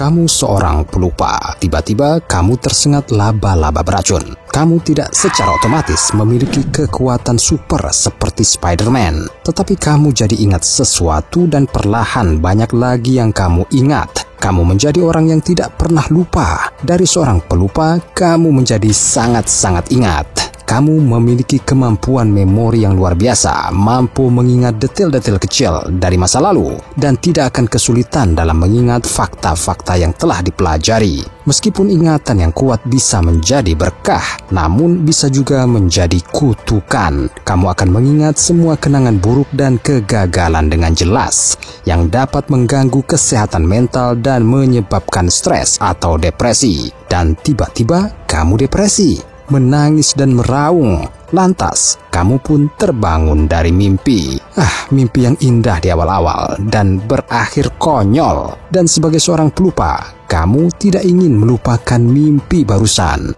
Kamu seorang pelupa. Tiba-tiba kamu tersengat laba-laba beracun. Kamu tidak secara otomatis memiliki kekuatan super seperti Spider-Man. Tetapi kamu jadi ingat sesuatu dan perlahan banyak lagi yang kamu ingat. Kamu menjadi orang yang tidak pernah lupa. Dari seorang pelupa, kamu menjadi sangat-sangat ingat. Kamu memiliki kemampuan memori yang luar biasa, mampu mengingat detail-detail kecil dari masa lalu, dan tidak akan kesulitan dalam mengingat fakta-fakta yang telah dipelajari. Meskipun ingatan yang kuat bisa menjadi berkah, namun bisa juga menjadi kutukan. Kamu akan mengingat semua kenangan buruk dan kegagalan dengan jelas, yang dapat mengganggu kesehatan mental dan menyebabkan stres atau depresi. Dan tiba-tiba kamu depresi, menangis dan meraung. Lantas, kamu pun terbangun dari mimpi. Mimpi yang indah di awal-awal dan berakhir konyol. Dan sebagai seorang pelupa, kamu tidak ingin melupakan mimpi barusan.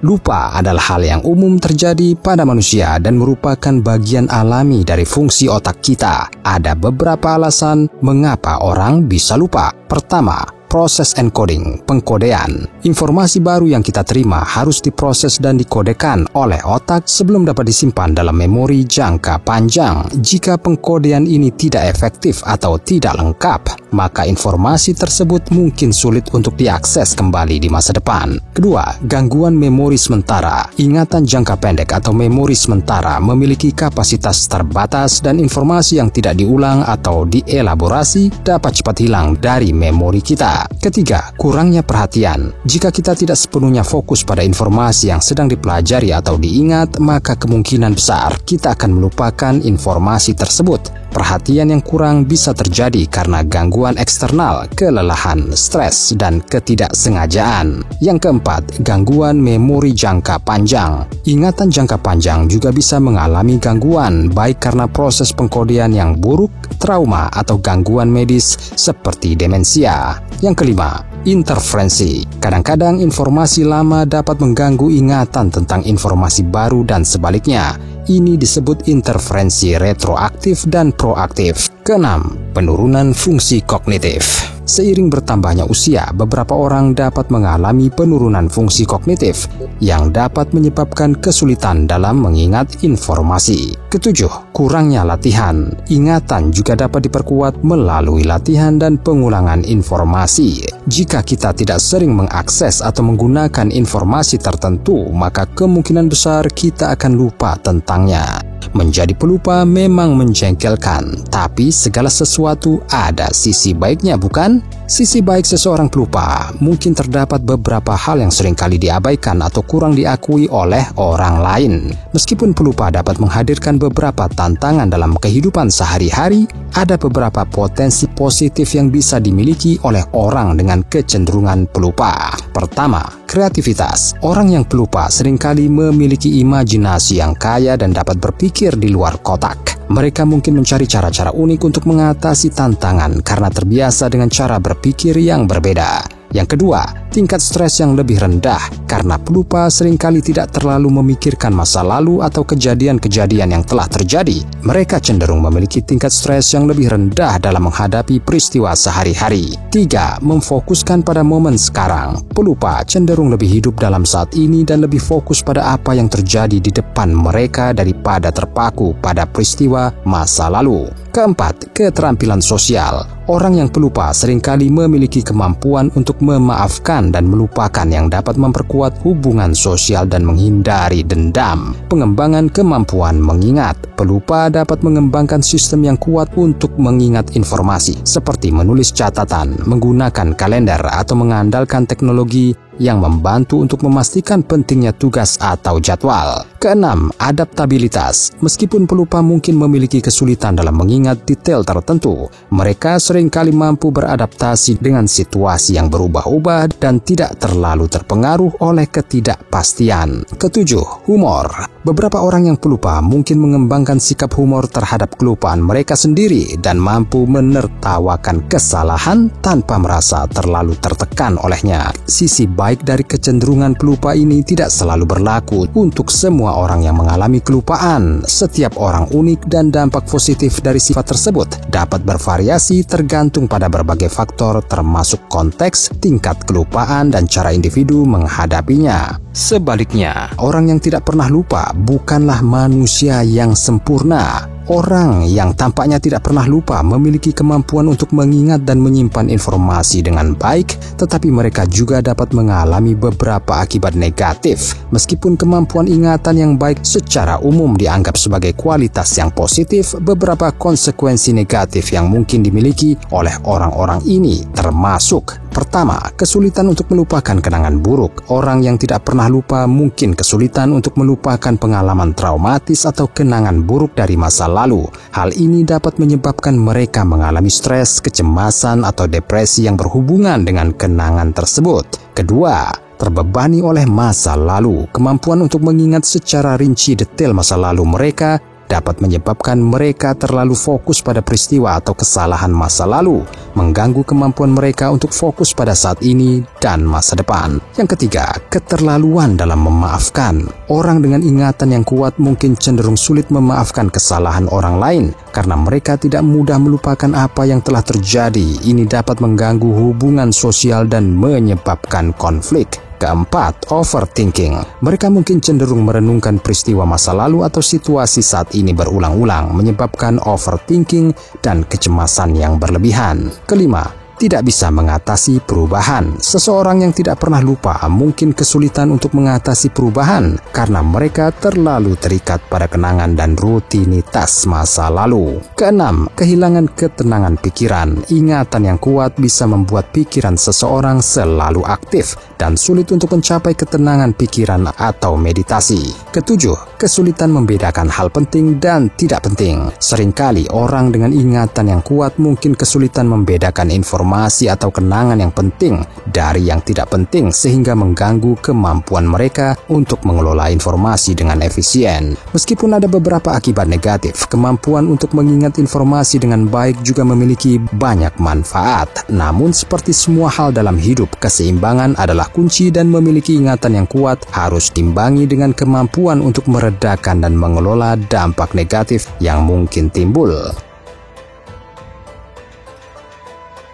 Lupa adalah hal yang umum terjadi pada manusia dan merupakan bagian alami dari fungsi otak kita. Ada beberapa alasan mengapa orang bisa lupa. Pertama, proses encoding, pengkodean. Informasi baru yang kita terima harus diproses dan dikodekan oleh otak sebelum dapat disimpan dalam memori jangka panjang. Jika pengkodean ini tidak efektif atau tidak lengkap, maka informasi tersebut mungkin sulit untuk diakses kembali di masa depan. Kedua, gangguan memori sementara. Ingatan jangka pendek atau memori sementara memiliki kapasitas terbatas dan informasi yang tidak diulang atau dielaborasi dapat cepat hilang dari memori kita. Ketiga, kurangnya perhatian. Jika kita tidak sepenuhnya fokus pada informasi yang sedang dipelajari atau diingat, maka kemungkinan besar kita akan melupakan informasi tersebut. Perhatian yang kurang bisa terjadi karena gangguan eksternal, kelelahan, stres, dan ketidaksengajaan. Yang keempat, gangguan memori jangka panjang. Ingatan jangka panjang juga bisa mengalami gangguan, baik karena proses pengkodean yang buruk, trauma, atau gangguan medis seperti demensia. Yang kelima, interferensi. Kadang-kadang informasi lama dapat mengganggu ingatan tentang informasi baru dan sebaliknya. Ini disebut interferensi retroaktif dan proaktif. Keenam, penurunan fungsi kognitif. Seiring bertambahnya usia, beberapa orang dapat mengalami penurunan fungsi kognitif yang dapat menyebabkan kesulitan dalam mengingat informasi. Ketujuh, kurangnya latihan. Ingatan juga dapat diperkuat melalui latihan dan pengulangan informasi. Jika kita tidak sering mengakses atau menggunakan informasi tertentu, maka kemungkinan besar kita akan lupa tentangnya. Menjadi pelupa memang menjengkelkan, tapi segala sesuatu ada sisi baiknya, bukan? Sisi baik seseorang pelupa mungkin terdapat beberapa hal yang seringkali diabaikan atau kurang diakui oleh orang lain. Meskipun pelupa dapat menghadirkan beberapa tantangan dalam kehidupan sehari-hari, ada beberapa potensi positif yang bisa dimiliki oleh orang dengan kecenderungan pelupa. Pertama, kreativitas. Orang yang pelupa seringkali memiliki imajinasi yang kaya dan dapat berpikir di luar kotak. Mereka mungkin mencari cara-cara unik untuk mengatasi tantangan karena terbiasa dengan cara berpikir yang berbeda. Yang kedua, tingkat stres yang lebih rendah karena pelupa seringkali tidak terlalu memikirkan masa lalu atau kejadian-kejadian yang telah terjadi. Mereka cenderung memiliki tingkat stres yang lebih rendah dalam menghadapi peristiwa sehari-hari. 3. Memfokuskan pada momen sekarang. Pelupa cenderung lebih hidup dalam saat ini dan lebih fokus pada apa yang terjadi di depan mereka daripada terpaku pada peristiwa masa lalu. Keempat, keterampilan sosial. Orang yang pelupa seringkali memiliki kemampuan untuk memaafkan dan melupakan yang dapat memperkuat hubungan sosial dan menghindari dendam. Pengembangan kemampuan mengingat. Pelupa dapat mengembangkan sistem yang kuat untuk mengingat informasi, seperti menulis catatan, menggunakan kalender, atau mengandalkan teknologi yang membantu untuk memastikan pentingnya tugas atau jadwal. Keenam, adaptabilitas. Meskipun pelupa mungkin memiliki kesulitan dalam mengingat detail tertentu, mereka seringkali mampu beradaptasi dengan situasi yang berubah-ubah dan tidak terlalu terpengaruh oleh ketidakpastian. Ketujuh, humor. Beberapa orang yang pelupa mungkin mengembangkan sikap humor terhadap kelupaan mereka sendiri dan mampu menertawakan kesalahan tanpa merasa terlalu tertekan olehnya. Sisi baik dari kecenderungan pelupa ini tidak selalu berlaku untuk semua orang yang mengalami kelupaan. Setiap orang unik dan dampak positif dari sifat tersebut dapat bervariasi tergantung pada berbagai faktor termasuk konteks, tingkat kelupaan, dan cara individu menghadapinya. Sebaliknya, orang yang tidak pernah lupa bukanlah manusia yang sempurna. Orang yang tampaknya tidak pernah lupa memiliki kemampuan untuk mengingat dan menyimpan informasi dengan baik, tetapi mereka juga dapat mengalami beberapa akibat negatif. Meskipun kemampuan ingatan yang baik secara umum dianggap sebagai kualitas yang positif, beberapa konsekuensi negatif yang mungkin dimiliki oleh orang-orang ini termasuk: pertama, kesulitan untuk melupakan kenangan buruk. Orang yang tidak pernah lupa mungkin kesulitan untuk melupakan pengalaman traumatis atau kenangan buruk dari masa lalu. Hal ini dapat menyebabkan mereka mengalami stres, kecemasan, atau depresi yang berhubungan dengan kenangan tersebut. Kedua, terbebani oleh masa lalu. Kemampuan untuk mengingat secara rinci detail masa lalu mereka dapat menyebabkan mereka terlalu fokus pada peristiwa atau kesalahan masa lalu, mengganggu kemampuan mereka untuk fokus pada saat ini dan masa depan. Yang ketiga, keterlaluan dalam memaafkan. Orang dengan ingatan yang kuat mungkin cenderung sulit memaafkan kesalahan orang lain karena mereka tidak mudah melupakan apa yang telah terjadi. Ini dapat mengganggu hubungan sosial dan menyebabkan konflik. Keempat, overthinking. Mereka mungkin cenderung merenungkan peristiwa masa lalu atau situasi saat ini berulang-ulang, menyebabkan overthinking dan kecemasan yang berlebihan. Kelima, tidak bisa mengatasi perubahan. Seseorang yang tidak pernah lupa mungkin kesulitan untuk mengatasi perubahan karena mereka terlalu terikat pada kenangan dan rutinitas masa lalu. Keenam, kehilangan ketenangan pikiran. Ingatan yang kuat bisa membuat pikiran seseorang selalu aktif dan sulit untuk mencapai ketenangan pikiran atau meditasi. Ketujuh, kesulitan membedakan hal penting dan tidak penting. Seringkali orang dengan ingatan yang kuat mungkin kesulitan membedakan informasi atau kenangan yang penting dari yang tidak penting sehingga mengganggu kemampuan mereka untuk mengelola informasi dengan efisien. Meskipun ada beberapa akibat negatif, kemampuan untuk mengingat informasi dengan baik juga memiliki banyak manfaat. Namun seperti semua hal dalam hidup, keseimbangan adalah kunci dan memiliki ingatan yang kuat harus diimbangi dengan kemampuan untuk meredakan dan mengelola dampak negatif yang mungkin timbul.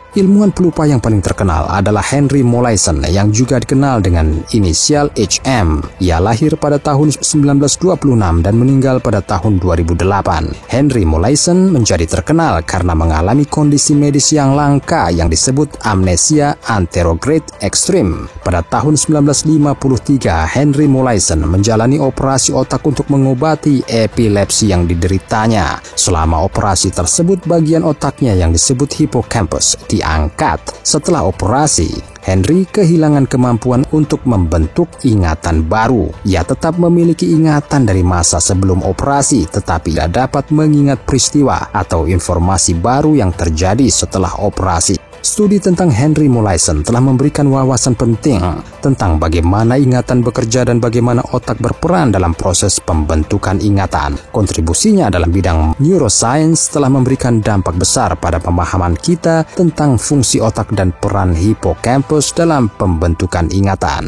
Ilmuwan pelupa yang paling terkenal adalah Henry Molaison yang juga dikenal dengan inisial HM. Ia lahir pada tahun 1926 dan meninggal pada tahun 2008. Henry Molaison menjadi terkenal karena mengalami kondisi medis yang langka yang disebut amnesia anterograde ekstrim. Pada tahun 1953, Henry Molaison menjalani operasi otak untuk mengobati epilepsi yang dideritanya. Selama operasi tersebut, bagian otaknya yang disebut hippocampus diangkat. Setelah operasi, Henry kehilangan kemampuan untuk membentuk ingatan baru. Ia tetap memiliki ingatan dari masa sebelum operasi, tetapi tidak dapat mengingat peristiwa atau informasi baru yang terjadi setelah operasi. Studi tentang Henry Molaison telah memberikan wawasan penting tentang bagaimana ingatan bekerja dan bagaimana otak berperan dalam proses pembentukan ingatan. Kontribusinya dalam bidang neuroscience telah memberikan dampak besar pada pemahaman kita tentang fungsi otak dan peran hippocampus dalam pembentukan ingatan.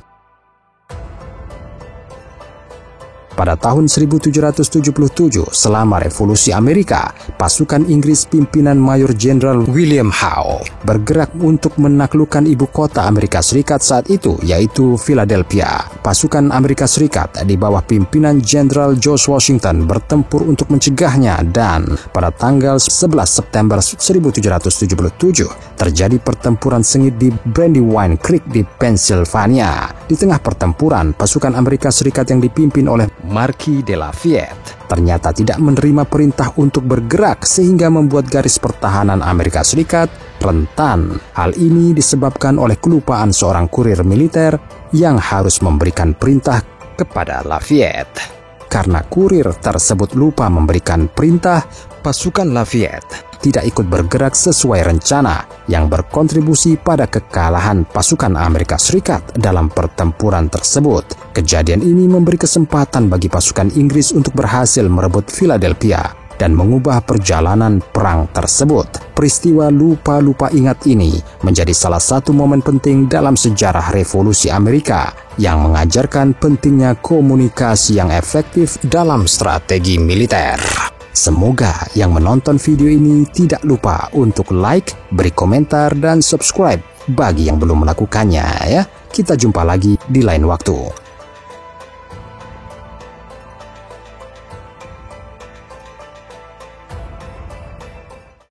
Pada tahun 1777, selama Revolusi Amerika, pasukan Inggris pimpinan Mayor Jenderal William Howe bergerak untuk menaklukkan ibu kota Amerika Serikat saat itu, yaitu Philadelphia. Pasukan Amerika Serikat di bawah pimpinan Jenderal George Washington bertempur untuk mencegahnya dan pada tanggal 11 September 1777 terjadi pertempuran sengit di Brandywine Creek di Pennsylvania. Di tengah pertempuran, pasukan Amerika Serikat yang dipimpin oleh Marquis de Lafayette ternyata tidak menerima perintah untuk bergerak sehingga membuat garis pertahanan Amerika Serikat rentan. Hal ini disebabkan oleh kelupaan seorang kurir militer yang harus memberikan perintah kepada Lafayette. Karena kurir tersebut lupa memberikan perintah, pasukan Lafayette tidak ikut bergerak sesuai rencana yang berkontribusi pada kekalahan pasukan Amerika Serikat dalam pertempuran tersebut. Kejadian ini memberi kesempatan bagi pasukan Inggris untuk berhasil merebut Philadelphia. dan mengubah perjalanan perang tersebut. Peristiwa lupa-lupa ingat ini menjadi salah satu momen penting dalam sejarah revolusi Amerika yang mengajarkan pentingnya komunikasi yang efektif dalam strategi militer. Semoga yang menonton video ini tidak lupa untuk like, beri komentar, dan subscribe bagi yang belum melakukannya ya. Kita jumpa lagi di lain waktu.